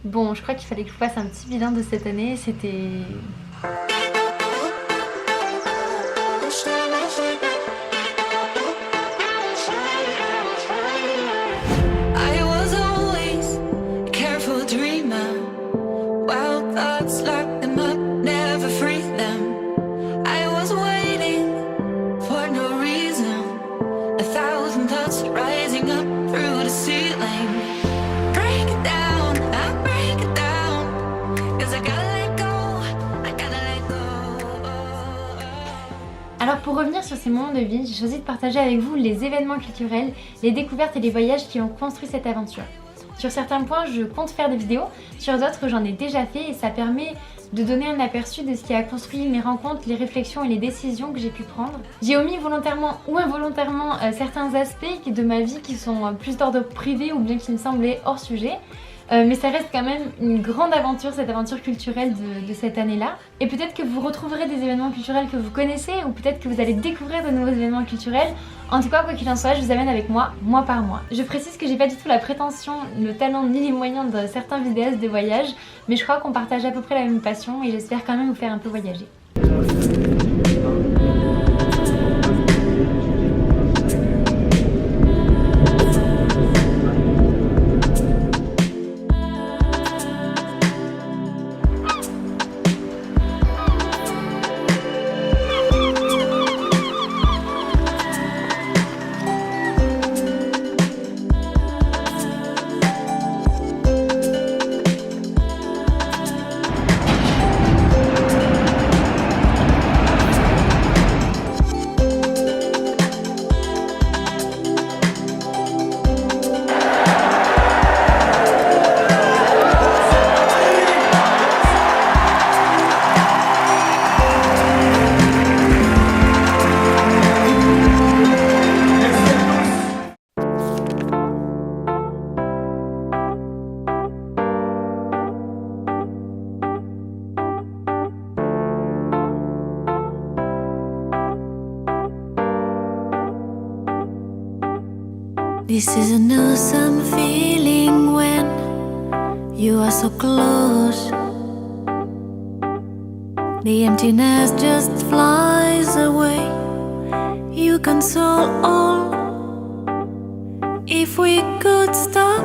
Bon, je crois qu'il fallait que je vous fasse un petit bilan de cette année. C'était... I was always a careful dreamer. Wild thoughts lock them up, never free them. I was waiting for no reason. 1,000 thoughts rising up through the ceiling. Break it down, I break it down. 'Cause I gotta let go, I gotta let go. Alors pour revenir sur ces moments de vie, j'ai choisi de partager avec vous les événements culturels, les découvertes et les voyages qui ont construit cette aventure. Sur certains points, je compte faire des vidéos, sur d'autres, j'en ai déjà fait et ça permet de donner un aperçu de ce qui a construit mes rencontres, les réflexions et les décisions que j'ai pu prendre. J'ai omis volontairement ou involontairement certains aspects de ma vie qui sont plus d'ordre privé ou bien qui me semblaient hors sujet. Mais ça reste quand même une grande aventure, cette aventure culturelle de cette année-là. Et peut-être que vous retrouverez des événements culturels que vous connaissez, ou peut-être que vous allez découvrir de nouveaux événements culturels. En tout cas, quoi qu'il en soit, je vous amène avec moi, mois par mois. Je précise que j'ai pas du tout la prétention, le talent ni les moyens de certains vidéastes de voyage, mais je crois qu'on partage à peu près la même passion et j'espère quand même vous faire un peu voyager. This is an awesome feeling when you are so close. The emptiness just flies away. You console all. If we could stop.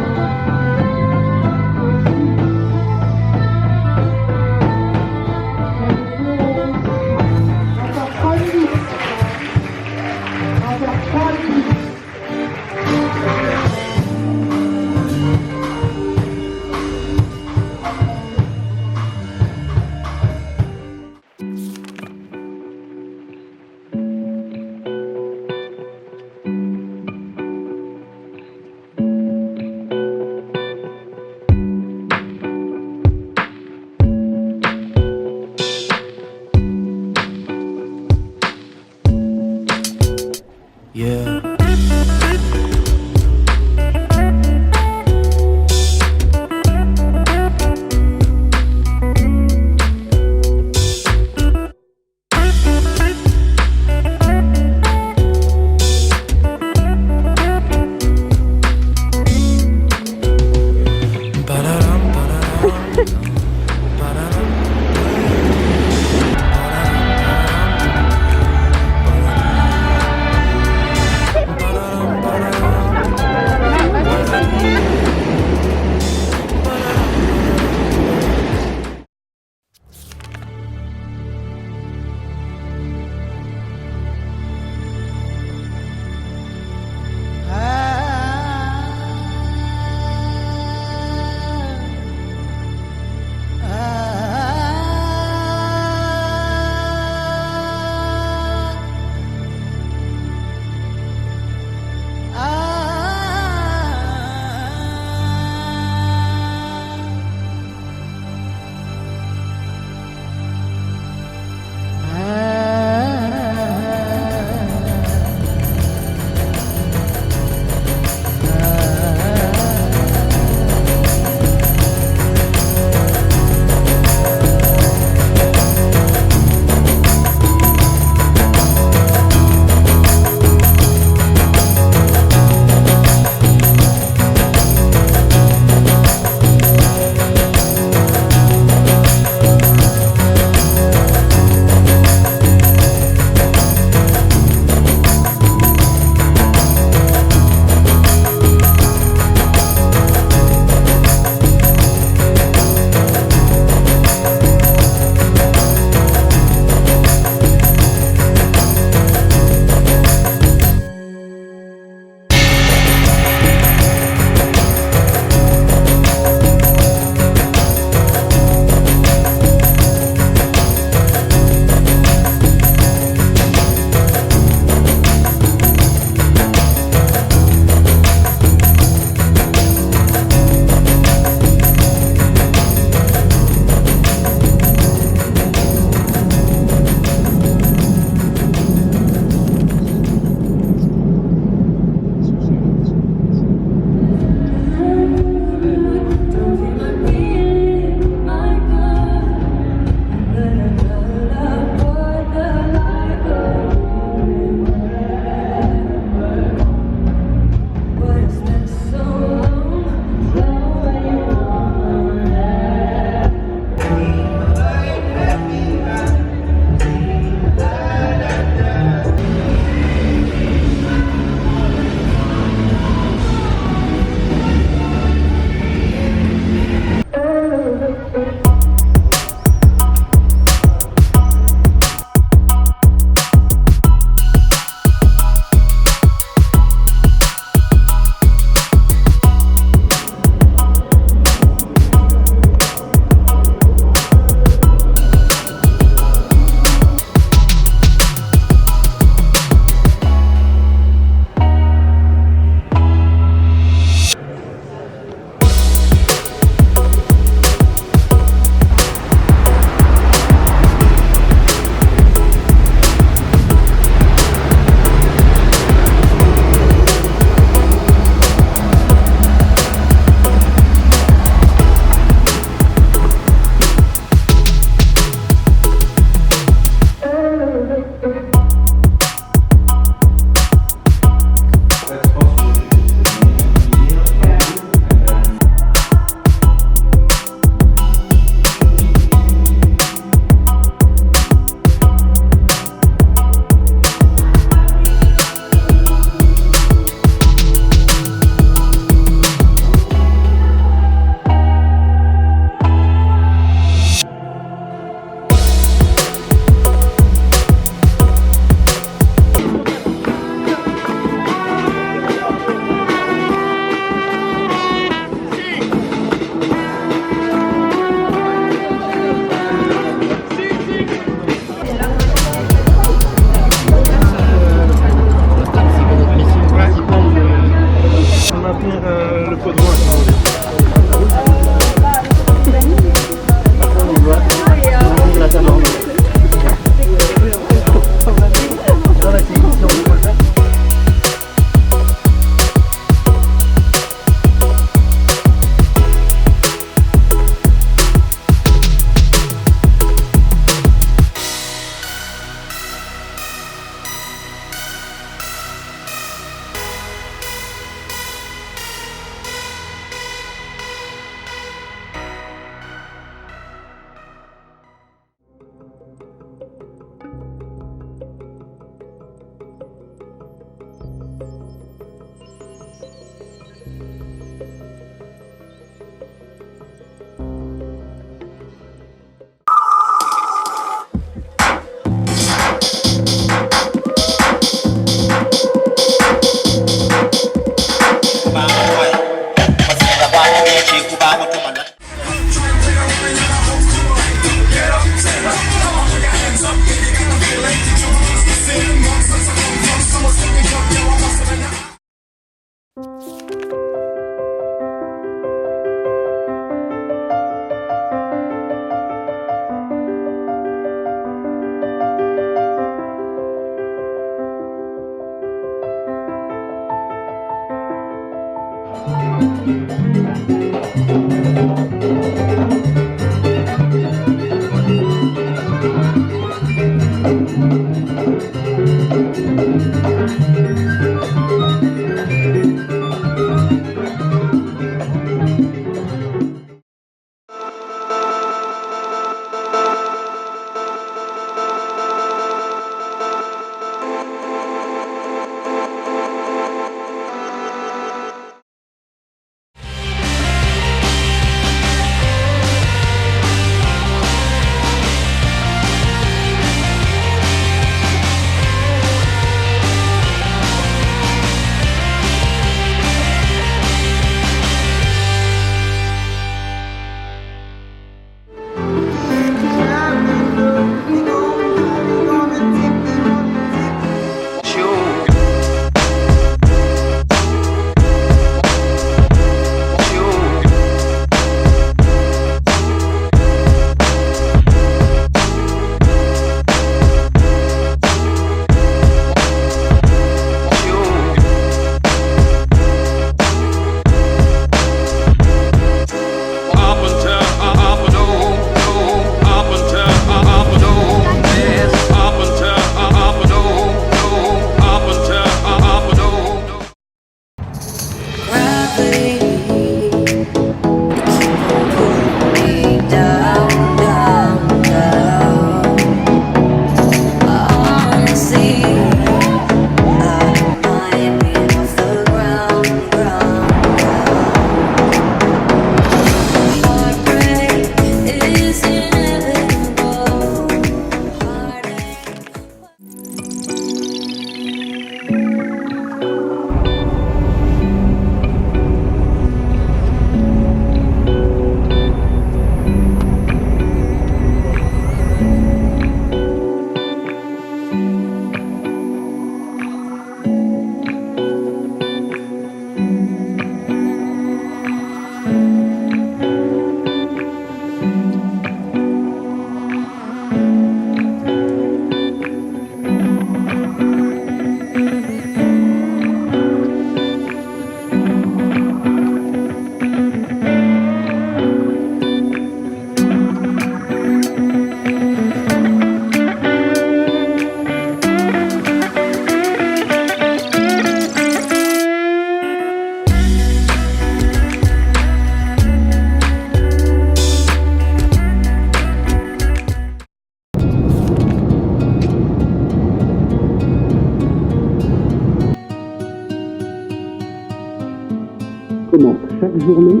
Commence chaque journée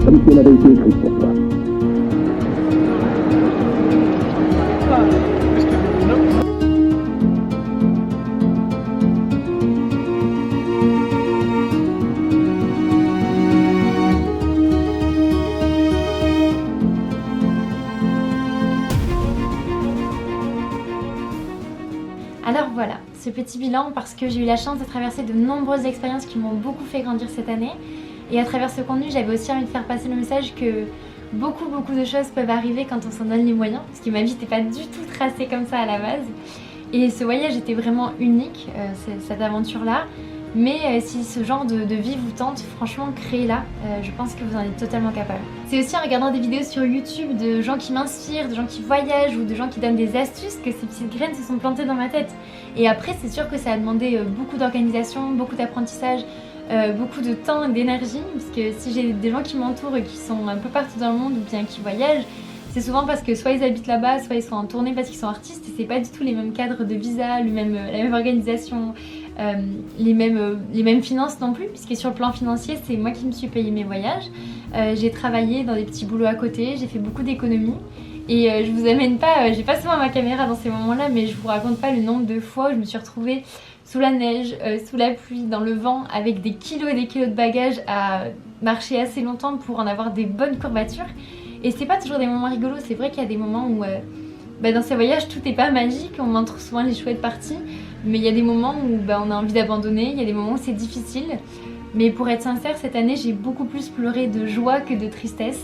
comme si elle avait été écrite pour toi. Alors voilà, ce petit bilan parce que j'ai eu la chance de traverser de nombreuses expériences qui m'ont beaucoup fait grandir cette année. Et à travers ce contenu, j'avais aussi envie de faire passer le message que beaucoup de choses peuvent arriver quand on s'en donne les moyens. Parce que ma vie n'était pas du tout tracée comme ça à la base. Et ce voyage était vraiment unique, cette aventure-là. Mais si ce genre de vie vous tente, franchement, créez-la. Je pense que vous en êtes totalement capable. C'est aussi en regardant des vidéos sur YouTube de gens qui m'inspirent, de gens qui voyagent ou de gens qui donnent des astuces que ces petites graines se sont plantées dans ma tête. Et après, c'est sûr que ça a demandé beaucoup d'organisation, beaucoup d'apprentissage, beaucoup de temps et d'énergie. Parce que si j'ai des gens qui m'entourent et qui sont un peu partout dans le monde ou bien qui voyagent, c'est souvent parce que soit ils habitent là-bas, soit ils sont en tournée parce qu'ils sont artistes et c'est pas du tout les mêmes cadres de visa, la même organisation, les mêmes finances non plus, puisque sur le plan financier, c'est moi qui me suis payé mes voyages. J'ai travaillé dans des petits boulots à côté, j'ai fait beaucoup d'économies. Et je vous amène pas, j'ai pas souvent ma caméra dans ces moments-là, mais je vous raconte pas le nombre de fois où je me suis retrouvée sous la neige, sous la pluie, dans le vent, avec des kilos et des kilos de bagages à marcher assez longtemps pour en avoir des bonnes courbatures. Et c'est pas toujours des moments rigolos, c'est vrai qu'il y a des moments où dans ces voyages tout n'est pas magique, on montre souvent les chouettes parties, mais il y a des moments où on a envie d'abandonner, il y a des moments où c'est difficile. Mais pour être sincère, cette année j'ai beaucoup plus pleuré de joie que de tristesse,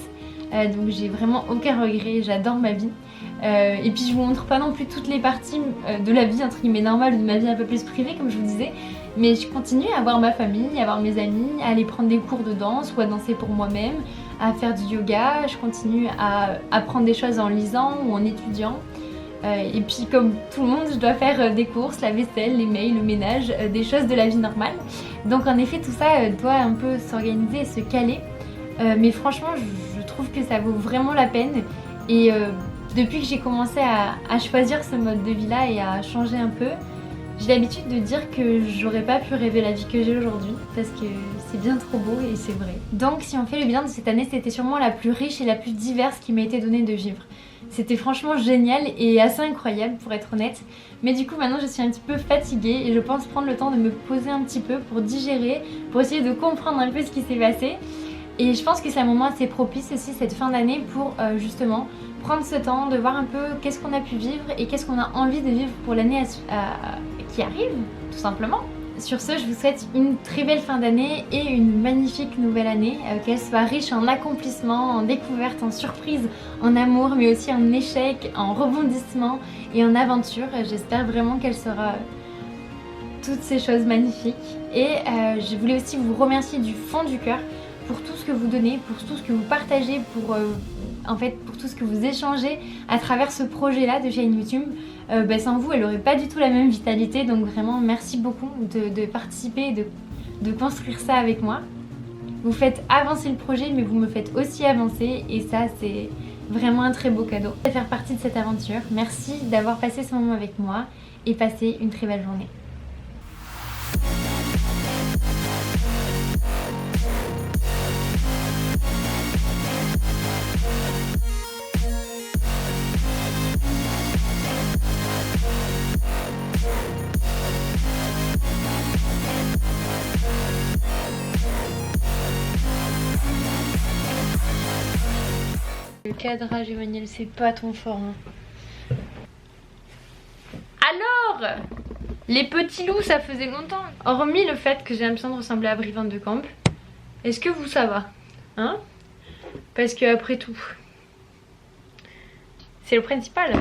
donc j'ai vraiment aucun regret, j'adore ma vie. Et puis je vous montre pas non plus toutes les parties de la vie entre guillemets normale, de ma vie un peu plus privée comme je vous disais, mais je continue à voir ma famille, à voir mes amis, à aller prendre des cours de danse ou à danser pour moi-même, à faire du yoga, je continue à apprendre des choses en lisant ou en étudiant. Et puis comme tout le monde, je dois faire des courses, la vaisselle, les mails, le ménage, des choses de la vie normale. Donc en effet tout ça doit un peu s'organiser et se caler. Mais franchement je trouve que ça vaut vraiment la peine. Et depuis que j'ai commencé à choisir ce mode de vie là et à changer un peu, j'ai l'habitude de dire que j'aurais pas pu rêver la vie que j'ai aujourd'hui parce que c'est bien trop beau et c'est vrai. Donc si on fait le bilan de cette année, c'était sûrement la plus riche et la plus diverse qui m'a été donnée de vivre. C'était franchement génial et assez incroyable pour être honnête. Mais du coup maintenant je suis un petit peu fatiguée et je pense prendre le temps de me poser un petit peu pour digérer, pour essayer de comprendre un peu ce qui s'est passé. Et je pense que c'est un moment assez propice aussi cette fin d'année pour justement prendre ce temps de voir un peu qu'est-ce qu'on a pu vivre et qu'est-ce qu'on a envie de vivre pour l'année qui arrive, tout simplement. Sur ce, je vous souhaite une très belle fin d'année et une magnifique nouvelle année, qu'elle soit riche en accomplissements, en découvertes, en surprises, en amour, mais aussi en échecs, en rebondissements et en aventures. J'espère vraiment qu'elle sera toutes ces choses magnifiques. Et je voulais aussi vous remercier du fond du cœur pour tout ce que vous donnez, pour tout ce que vous partagez, pour tout ce que vous échangez à travers ce projet là de chaîne YouTube. Sans vous elle n'aurait pas du tout la même vitalité, donc vraiment merci beaucoup de participer et de construire ça avec moi. Vous faites avancer le projet mais vous me faites aussi avancer et ça c'est vraiment un très beau cadeau de faire partie de cette aventure. Merci d'avoir passé ce moment avec moi et passez une très belle journée. Le cadrage, Emmanuel, c'est pas ton fort. Hein. Alors, les petits loups, ça faisait longtemps. Hormis le fait que j'ai l'impression de ressembler à Brie Van de Camp, est-ce que vous ça va? Hein? Parce que après tout, c'est le principal.